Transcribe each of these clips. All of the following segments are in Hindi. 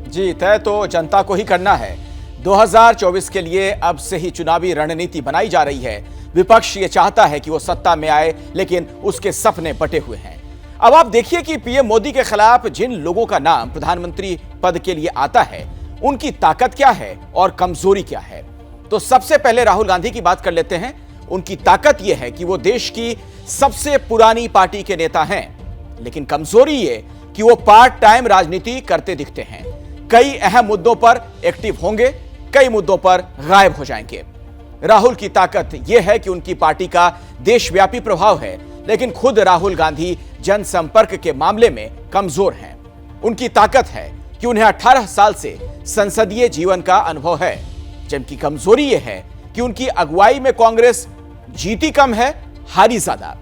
जी, तय तो जनता को ही करना है। 2024 के लिए अब से ही चुनावी रणनीति बनाई जा रही है। विपक्ष ये चाहता है कि वो सत्ता में आए, लेकिन उसके सपने बटे हुए हैं। अब आप देखिए कि पीएम मोदी के खिलाफ जिन लोगों का नाम प्रधानमंत्री पद के लिए आता है, उनकी ताकत क्या है और कमजोरी क्या है। तो सबसे पहले राहुल गांधी की बात कर लेते हैं। उनकी ताकत यह है कि वो देश की सबसे पुरानी पार्टी के नेता हैं, लेकिन कमजोरी ये कि वो पार्ट टाइम राजनीति करते दिखते हैं। कई अहम मुद्दों पर एक्टिव होंगे, कई मुद्दों पर गायब हो जाएंगे। राहुल की ताकत यह है कि उनकी पार्टी का देशव्यापी प्रभाव है, लेकिन खुद राहुल गांधी जनसंपर्क के मामले में कमजोर हैं। उनकी ताकत है कि उन्हें 18 साल से संसदीय जीवन का अनुभव है, जबकि कमजोरी यह है कि उनकी अगुवाई में कांग्रेस जीती कम है, हारी ज्यादा।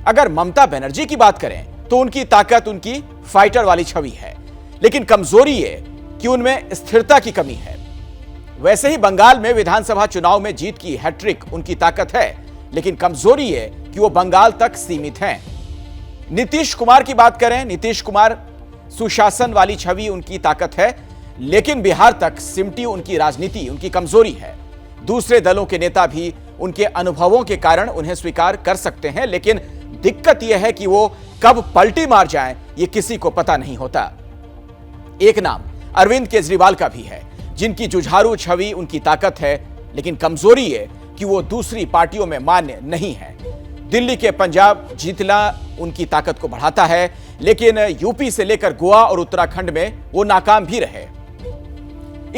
अगर ममता बनर्जी की बात करें तो उनकी ताकत उनकी फाइटर वाली छवि है, लेकिन कमजोरी ये कि उनमें स्थिरता की कमी है। वैसे ही बंगाल में विधानसभा चुनाव में जीत की हैट्रिक उनकी ताकत है, लेकिन कमजोरी ये कि वो बंगाल तक सीमित हैं। नीतीश कुमार की बात करें, नीतीश कुमार सुशासन वाली छवि उनकी ताकत है, लेकिन बिहार तक सिमटी उनकी राजनीति उनकी कमजोरी है। दूसरे दलों के नेता भी उनके अनुभवों के कारण उन्हें स्वीकार कर सकते हैं, लेकिन दिक्कत यह है कि वो कब पलटी मार जाएं, ये किसी को पता नहीं होता। एक नाम अरविंद केजरीवाल का भी है, जिनकी जुझारू छवि उनकी ताकत है, लेकिन कमजोरी है कि वो दूसरी पार्टियों में मान्य नहीं है। दिल्ली के पंजाब जीतना उनकी ताकत को बढ़ाता है, लेकिन यूपी से लेकर गोवा और उत्तराखंड में वो नाकाम भी रहे।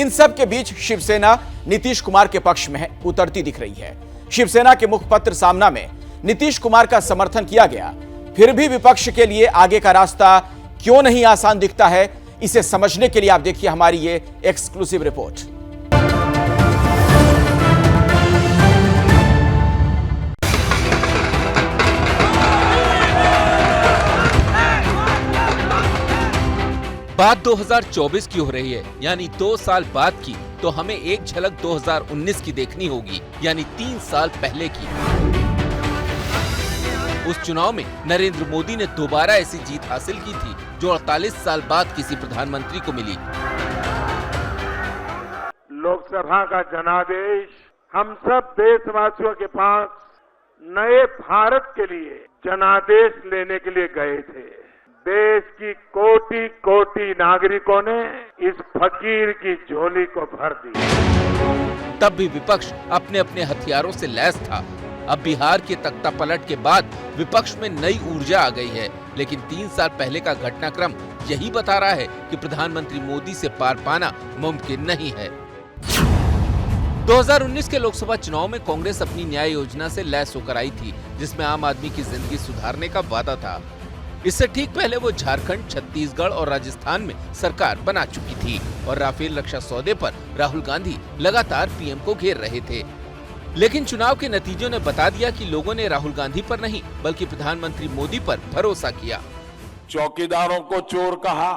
इन सब के बीच शिवसेना नीतीश कुमार के पक्ष में उतरती दिख रही है। शिवसेना के मुखपत्र सामना में नीतीश कुमार का समर्थन किया गया, फिर भी विपक्ष के लिए आगे का रास्ता क्यों नहीं आसान दिखता है, इसे समझने के लिए आप देखिए हमारी ये एक्सक्लूसिव रिपोर्ट। बात 2024 की हो रही है, यानी 2 साल बाद की, तो हमें एक झलक 2019 की देखनी होगी, यानी 3 साल पहले की। उस चुनाव में नरेंद्र मोदी ने दोबारा ऐसी जीत हासिल की थी जो 48 साल बाद किसी प्रधानमंत्री को मिली। लोकसभा का जनादेश हम सब देशवासियों के पास नए भारत के लिए जनादेश लेने के लिए गए थे। देश की कोटि कोटि नागरिकों ने इस फकीर की झोली को भर दी। तब भी विपक्ष अपने अपने हथियारों से लैस था। अब बिहार के तख्ता पलट के बाद विपक्ष में नई ऊर्जा आ गई है, लेकिन 3 साल पहले का घटनाक्रम यही बता रहा है कि प्रधानमंत्री मोदी से पार पाना मुमकिन नहीं है। 2019 के लोकसभा चुनाव में कांग्रेस अपनी न्याय योजना से लैस होकर आई थी, जिसमें आम आदमी की जिंदगी सुधारने का वादा था। इससे ठीक पहले वो झारखंड, छत्तीसगढ़ और राजस्थान में सरकार बना चुकी थी और राफेल रक्षा सौदे पर राहुल गांधी लगातार पीएम को घेर रहे थे। लेकिन चुनाव के नतीजों ने बता दिया कि लोगों ने राहुल गांधी पर नहीं, बल्कि प्रधानमंत्री मोदी पर भरोसा किया। चौकीदारों को चोर कहा,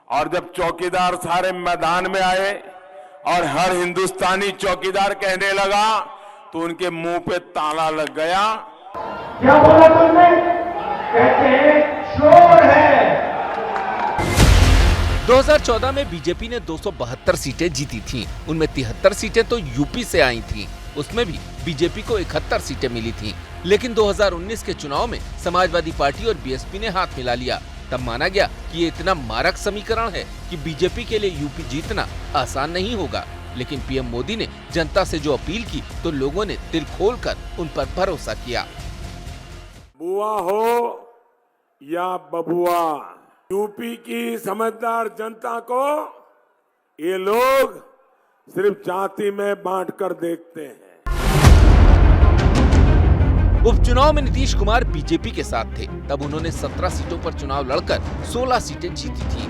और जब चौकीदार सारे मैदान में आए और हर हिंदुस्तानी चौकीदार कहने लगा, तो उनके मुंह पे ताला लग गया। क्या बोला तुमने? कहते हैं चोर है। 2014 में बीजेपी ने 272 सीटें जीती थीं। उनमें 73 सीटें तो यूपी से आई थीं। उसमें भी बीजेपी को 71 सीटें मिली थीं। लेकिन 2019 के चुनाव में समाजवादी पार्टी और बीएसपी ने हाथ मिला लिया। तब माना गया कि ये इतना मारक समीकरण है कि बीजेपी के लिए यूपी जीतना आसान नहीं होगा। लेकिन पीएम मोदी ने जनता से जो अपील की, तो लोगों ने दिल खोलकर उन पर भरोसा किया। बुआ हो या बबुआ, यूपी की समझदार जनता को ये लोग सिर्फ जाति में बांटकर देखते हैं। उपचुनाव में नीतीश कुमार बीजेपी के साथ थे। तब उन्होंने 17 सीटों पर चुनाव लड़कर 16 सीटें जीती थी।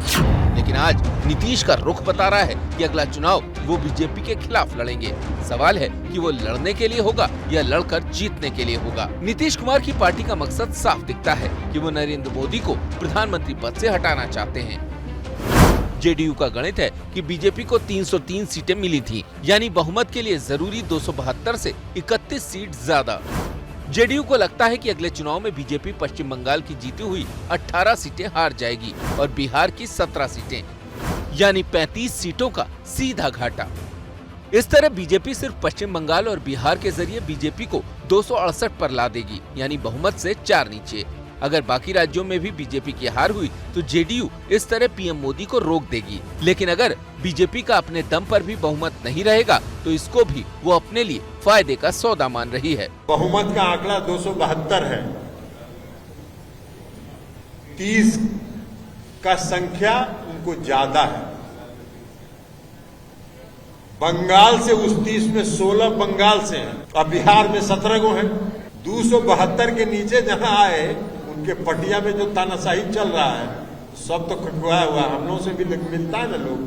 लेकिन आज नीतीश का रुख बता रहा है कि अगला चुनाव वो बीजेपी के खिलाफ लड़ेंगे। सवाल है कि वो लड़ने के लिए होगा या लड़कर जीतने के लिए होगा। नीतीश कुमार की पार्टी का मकसद साफ दिखता है कि वो नरेंद्र मोदी को प्रधानमंत्री पद से हटाना चाहते हैं। जेडीयू का गणित है कि बीजेपी को 303 सीटें मिली थी, यानी बहुमत के लिए जरूरी 272 से 31 सीट ज्यादा। जेडीयू को लगता है कि अगले चुनाव में बीजेपी पश्चिम बंगाल की जीती हुई 18 सीटें हार जाएगी और बिहार की 17 सीटें। यानी 35 सीटों का सीधा घाटा। इस तरह बीजेपी सिर्फ पश्चिम बंगाल और बिहार के जरिए बीजेपी को 268 पर ला देगी, यानी बहुमत से 4 नीचे। अगर बाकी राज्यों में भी बीजेपी की हार हुई तो जेडीयू इस तरह पीएम मोदी को रोक देगी। लेकिन अगर बीजेपी का अपने दम पर भी बहुमत नहीं रहेगा तो इसको भी वो अपने लिए फायदे का सौदा मान रही है। बहुमत का आंकड़ा 272 है, 30 का संख्या उनको ज्यादा है। बंगाल से उस 30 में 16 बंगाल से हैं और बिहार में 17 गो हैं। 272 के नीचे जहां आए उनके पटिया में जो तानाशाही चल रहा है सब तो खटवाया हुआ, हम लोगों से भी मिलता है ना लोग।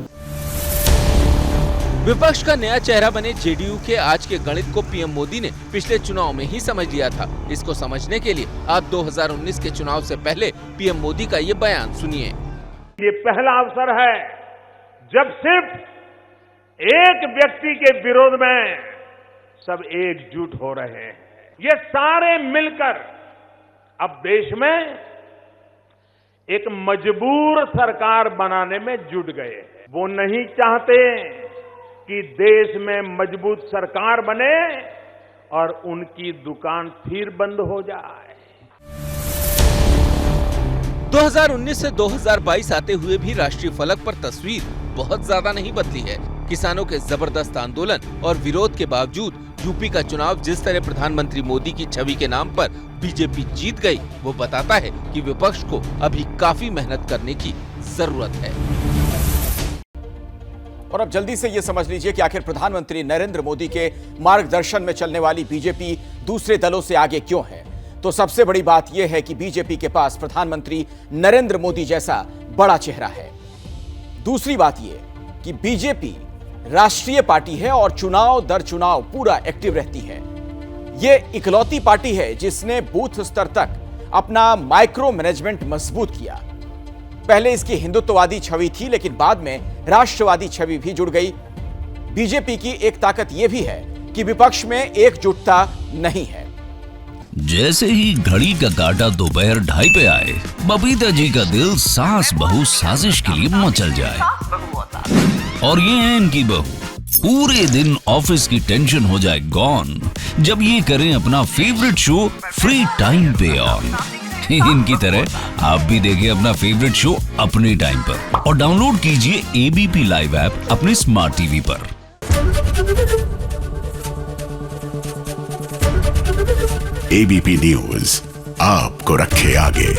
विपक्ष का नया चेहरा बने जेडीयू के आज के गणित को पीएम मोदी ने पिछले चुनाव में ही समझ लिया था। इसको समझने के लिए आप 2019 के चुनाव से पहले पीएम मोदी का ये बयान सुनिए। ये पहला अवसर है जब सिर्फ एक व्यक्ति के विरोध में सब एकजुट हो रहे हैं। ये सारे मिलकर अब देश में एक मजबूर सरकार बनाने में जुट गए हैं। वो नहीं चाहते कि देश में मजबूत सरकार बने और उनकी दुकान फिर बंद हो जाए। 2019 से 2022 आते हुए भी राष्ट्रीय फलक पर तस्वीर बहुत ज्यादा नहीं बदली है। किसानों के जबरदस्त आंदोलन और विरोध के बावजूद यूपी का चुनाव जिस तरह प्रधानमंत्री मोदी की छवि के नाम पर बीजेपी जीत गई, वो बताता है कि विपक्ष को अभी काफी मेहनत करने की जरूरत है। और अब जल्दी से ये समझ लीजिए कि आखिर प्रधानमंत्री नरेंद्र मोदी के मार्गदर्शन में चलने वाली बीजेपी दूसरे दलों से आगे क्यों है। तो सबसे बड़ी बात यह है कि बीजेपी के पास प्रधानमंत्री नरेंद्र मोदी जैसा बड़ा चेहरा है। दूसरी बात यह कि बीजेपी राष्ट्रीय पार्टी है और चुनाव दर चुनाव पूरा एक्टिव रहती है। यह इकलौती पार्टी है जिसने बूथ स्तर तक अपना माइक्रो मैनेजमेंट मजबूत किया। पहले इसकी हिंदुत्ववादी छवि थी, लेकिन बाद में राष्ट्रवादी छवि भी जुड़ गई। बीजेपी की एक ताकत यह भी है कि विपक्ष में एकजुटता नहीं है। जैसे ही घड़ी का काटा दोपहर 2:30 पे आए, बबीता जी का दिल सास बहू साजिश के लिए मचल जाए। और ये है इनकी बहू, पूरे दिन ऑफिस की टेंशन हो जाए गॉन जब ये करें अपना फेवरेट शो फ्री टाइम पे ऑन। इनकी तरह आप भी देखें अपना फेवरेट शो अपने टाइम पर और डाउनलोड कीजिए एबीपी लाइव ऐप अपने स्मार्ट टीवी पर। एबीपी न्यूज आपको रखे आगे।